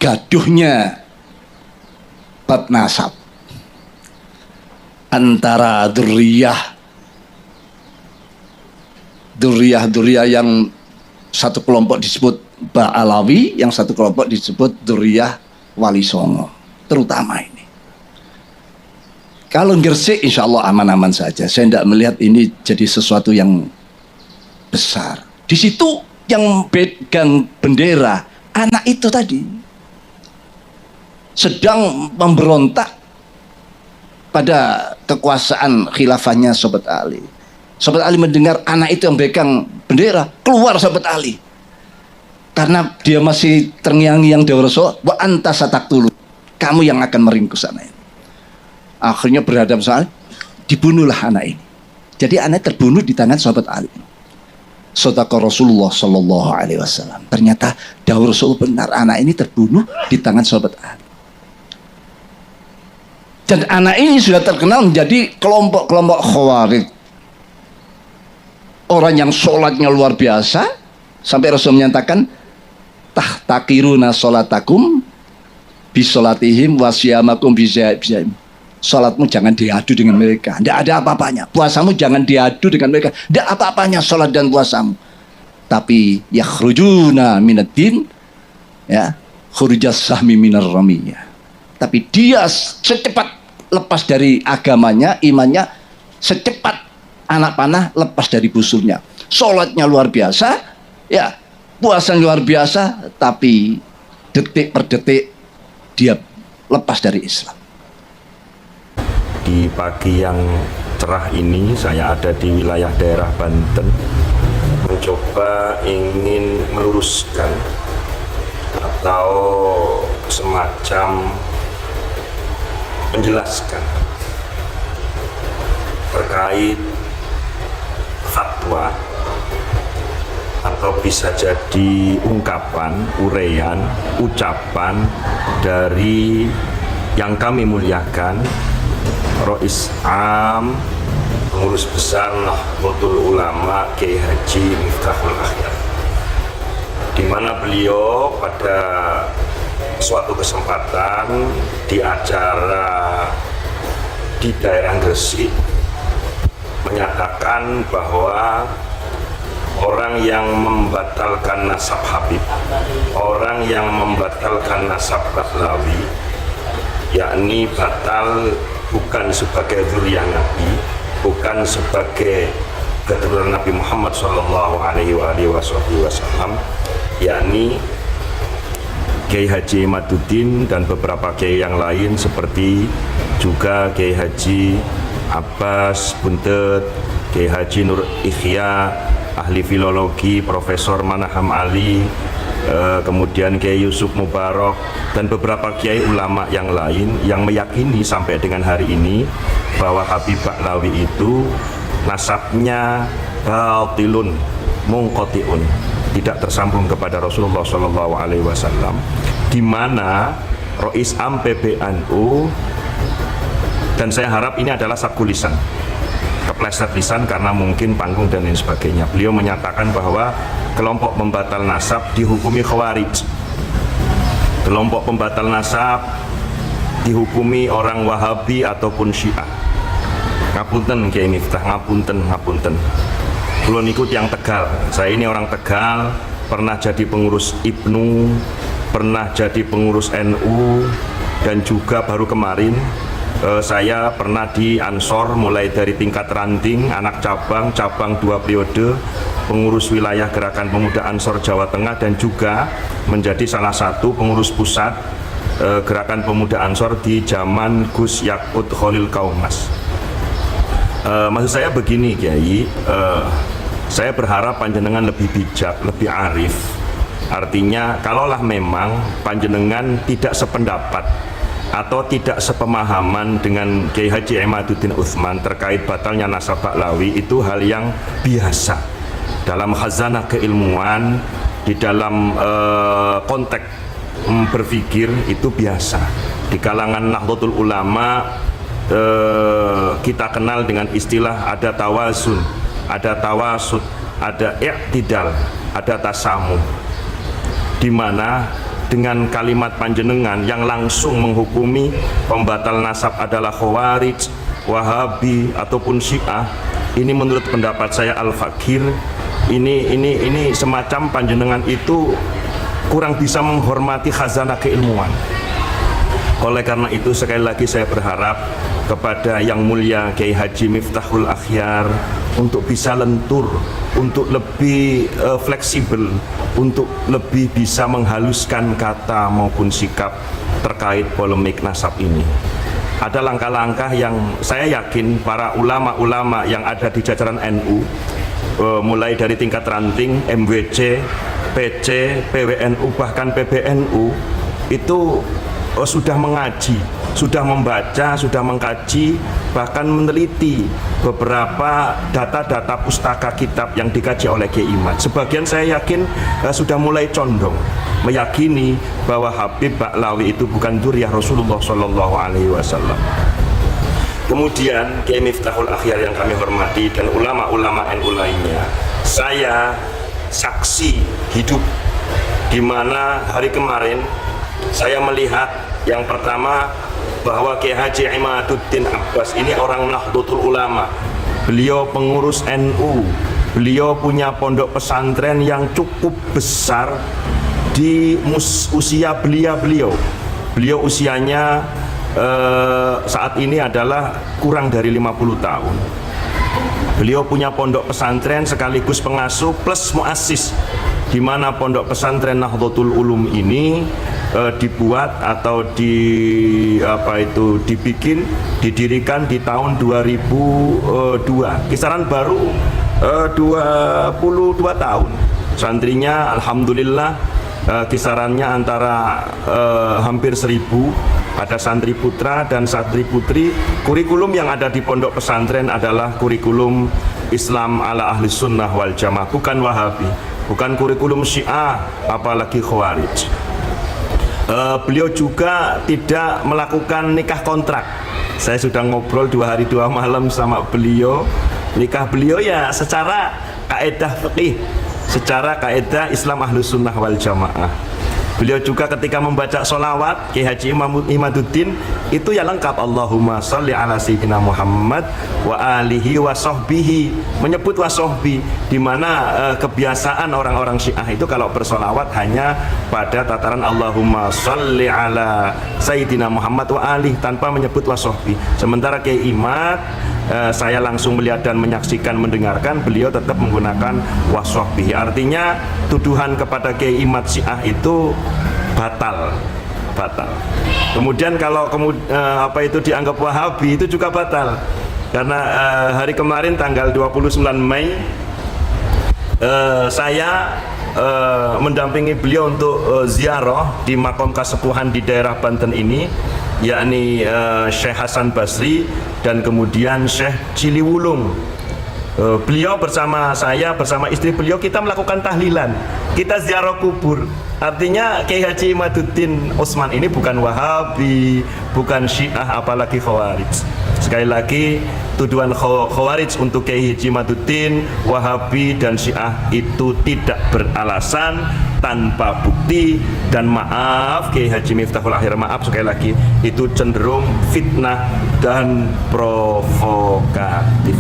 gaduhnya bab nasab antara duriyah yang satu kelompok disebut Ba'alawi, yang satu kelompok disebut duriyah Wali Songo, terutama ini. Kalau Gresik insya Allah aman-aman saja. Saya tidak melihat ini jadi sesuatu yang besar. Di situ yang pegang bendera anak itu tadi sedang memberontak pada kekuasaan khilafahnya Sobat Ali. Sobat Ali mendengar anak itu yang pegang bendera, keluar Sobat Ali. Karena dia masih terngiang-ngiang Dawuh Rasul, wa anta sataqtulu, kamu yang akan meringkus anak ini. Akhirnya berhadap soal, dibunuhlah anak ini. Jadi anak terbunuh di tangan Sahabat Ali. Shadaqa Rasulullah Sallallahu Alaihi Wasallam. Ternyata Dawuh Rasul benar, anak ini terbunuh di tangan Sahabat Ali. Dan anak ini sudah terkenal menjadi kelompok-kelompok Khawarij. Orang yang sholatnya luar biasa, sampai Rasul menyatakan, tahtakiruna sholatakum bisolatihim wasyamakum bisya'im. Salatmu jangan diadu dengan mereka, tidak ada apa-apanya. Puasamu jangan diadu dengan mereka, tidak apa-apanya salat dan puasamu. Tapi yakhrujuna minaddin, ya, khurujas sahmi minar ramiyah. Tapi dia secepat lepas dari agamanya, imannya, secepat anak panah lepas dari busurnya. Salatnya luar biasa, ya, puasa luar biasa, tapi detik per detik dia lepas dari Islam. Di pagi yang cerah ini saya ada di wilayah daerah Banten, mencoba ingin meluruskan atau semacam menjelaskan terkait fatwa atau bisa jadi ungkapan, uraian, ucapan dari yang kami muliakan Rois Am, pengurus besar Nahdlatul Ulama Kiai Haji Miftahul Akhyar, di mana beliau pada suatu kesempatan di acara di daerah Gresik menyatakan bahwa orang yang membatalkan nasab Habib, orang yang membatalkan nasab Bahlawi, yakni batal bukan sebagai dzurriyyah Nabi, bukan sebagai keturunan Nabi Muhammad Shallallahu Alaihi Wasallam, yakni Kiai Haji Imaduddin dan beberapa kiai yang lain seperti juga Kiai Haji Abbas Buntet, Kiai Haji Nur Ikhya, ahli filologi Profesor Manaham Ali, kemudian Kiai Yusuf Mubarak dan beberapa kiai ulama yang lain yang meyakini sampai dengan hari ini bahwa Habib Bahlawi itu nasabnya batilun munqati'un, tidak tersambung kepada Rasulullah Shallallahu Alaihi Wasallam, di mana Rois Am PBNU, dan saya harap ini adalah sabku lisan, kepleset lisan karena mungkin panggung dan lain sebagainya. Beliau menyatakan bahwa kelompok pembatal nasab dihukumi Khawarij, kelompok pembatal nasab dihukumi orang Wahabi ataupun Syiah. Ngapunten Kiai Miftah, ngapunten. Belum ikut yang Tegal. Saya ini orang Tegal, pernah jadi pengurus IPNU, pernah jadi pengurus NU, dan juga baru kemarin saya pernah di Ansor mulai dari tingkat ranting, anak cabang 2 periode, pengurus wilayah Gerakan Pemuda Ansor Jawa Tengah, dan juga menjadi salah satu pengurus pusat Gerakan Pemuda Ansor di zaman Gus Yakut Khalil Kaumas. Maksud saya begini Kiai, saya berharap panjenengan lebih bijak, lebih arif. Artinya kalaulah memang panjenengan tidak sependapat atau tidak sepemahaman dengan Kiai Haji Imaduddin Utsman terkait batalnya nasab Bahlawi, itu hal yang biasa dalam khazanah keilmuan, di dalam konteks berpikir, itu biasa. Di kalangan Nahdlatul Ulama kita kenal dengan istilah ada tawasun, ada tawasud, ada i'tidal, ada tasamuh, di mana dengan kalimat panjenengan yang langsung menghukumi pembatal nasab adalah Khawarij, Wahabi ataupun Syiah, ini menurut pendapat saya Al-Fakir, ini semacam panjenengan itu kurang bisa menghormati khazanah keilmuan. Oleh karena itu sekali lagi saya berharap kepada Yang Mulia Kiai Haji Miftahul Akhyar untuk bisa lentur, untuk lebih fleksibel, untuk lebih bisa menghaluskan kata maupun sikap terkait polemik nasab ini. Ada langkah-langkah yang saya yakin para ulama-ulama yang ada di jajaran NU, mulai dari tingkat ranting, MWC, PC, PWNU, bahkan PBNU, itu sudah mengaji, sudah membaca, sudah mengkaji, bahkan meneliti beberapa data-data pustaka kitab yang dikaji oleh Kiai Imad. Sebagian saya yakin sudah mulai condong meyakini bahwa Habib Ba'lawi itu bukan dzurriyyah Rasulullah Shallallahu Alaihi Wasallam. Kemudian Kiai Miftahul Akhyar yang kami hormati dan ulama-ulama NU lainnya, saya saksi hidup di mana hari kemarin saya melihat yang pertama bahwa Kiai Haji Imaduddin Abbas ini orang Nahdlatul Ulama. Beliau pengurus NU, beliau punya pondok pesantren yang cukup besar di usia beliau. Beliau usianya saat ini adalah kurang dari 50 tahun. Beliau punya pondok pesantren sekaligus pengasuh plus muassis, di mana pondok pesantren Nahdlatul Ulum ini dibuat atau didirikan di tahun 2002, kisaran baru 22 tahun. Santrinya alhamdulillah kisarannya antara hampir 1000. Ada santri putra dan santri putri. Kurikulum yang ada di pondok pesantren adalah kurikulum Islam ala ahli sunnah wal jamaah, bukan Wahabi, bukan kurikulum Syiah apalagi Khawarij. Beliau juga tidak melakukan nikah kontrak. Saya sudah ngobrol 2 hari 2 malam sama beliau. Nikah beliau ya secara kaedah fikih, secara kaedah Islam ahlus sunnah wal jamaah. Beliau juga ketika membaca sholawat Kiai Haji Imaduddin itu ya lengkap, Allahumma sholli ala sayyidina Muhammad wa alihi wa sahbihi, menyebut wa sahbi, di mana kebiasaan orang-orang Syiah itu kalau bersolawat hanya pada tataran Allahumma sholli ala sayyidina Muhammad wa alihi tanpa menyebut wa sahbi. Sementara Kiai Imad saya langsung melihat dan menyaksikan, mendengarkan, beliau tetap menggunakan wa sahbihi. Artinya tuduhan kepada Kiai Imad Syiah itu batal. Kemudian kalau itu dianggap Wahabi itu juga batal. Karena hari kemarin tanggal 29 Mei saya mendampingi beliau untuk ziarah di makom kasepuhan di daerah Banten ini, yakni Syekh Hasan Basri dan kemudian Syekh Ciliwulung. Beliau bersama saya, bersama istri beliau, kita melakukan tahlilan, kita ziarah kubur. Artinya Kiai Haji Imaduddin Utsman ini bukan Wahabi, bukan Syiah, apalagi Khawarij. Sekali lagi, tuduhan Khawarij untuk Kiai Haji Imaduddin, Wahabi dan Syiah itu tidak beralasan, tanpa bukti, dan maaf Kiai Haji Miftahul Akhyar, maaf sekali lagi, itu cenderung fitnah dan provokatif.